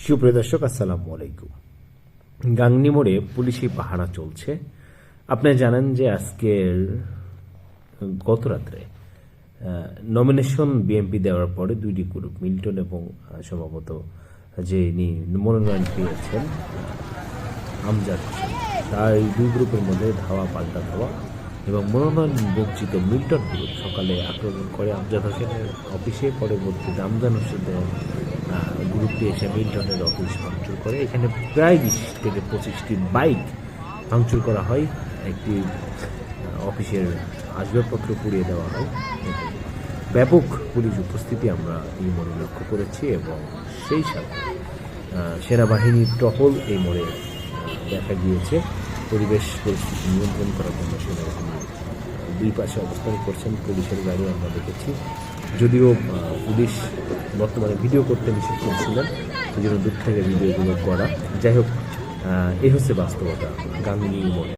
সুপ্রিয় দর্শক, আসসালামু আলাইকুম। গাংনী মোড়ে পুলিশি পাহারা চলছে। আপনারা জানেন যে আজকের গত রাত্রে নমিনেশন বিএনপি দেওয়ার পরে দুইটি গ্রুপ, মিল্টন এবং সম্ভবত যে মনোনয়ন পেয়েছেন আমজাদ হোসেন, তার এই দুই গ্রুপের মধ্যে ধাওয়া পাল্টা ধাওয়া এবং মনোনয়ন বঞ্চিত মিল্টন গ্রুপ সকালে আক্রমণ করে আমজাদ হোসেনের অফিসে। পরবর্তীতে আমজাদ হোসেনের গ্রুপটি এসে মিল্টনের অফিস ভাঙচুর করে। এখানে প্রায় 20 থেকে 25টি বাইক ভাঙচুর করা হয়, একটি অফিসের আসবাবপত্র পুড়িয়ে দেওয়া হয়। ব্যাপক পুলিশ উপস্থিতি আমরা এই মোড়ে লক্ষ্য করেছি এবং সেই সাথে সেনাবাহিনীর টহল এই মোড়ে দেখা গিয়েছে। পরিবেশ পরিস্থিতি নিয়ন্ত্রণ করার জন্য সেনাবাহিনী দুই পাশে অবস্থান করছেন। পুলিশের গাড়ি আমরা দেখেছি, যদিও পুলিশ বর্তমানে ভিডিও করতে নিষেধ করেছিলেন, এই জন্য দূর থেকে ভিডিওগুলো করা। যাই হোক, এই হচ্ছে বাস্তবতা গাংনী মোড়ে।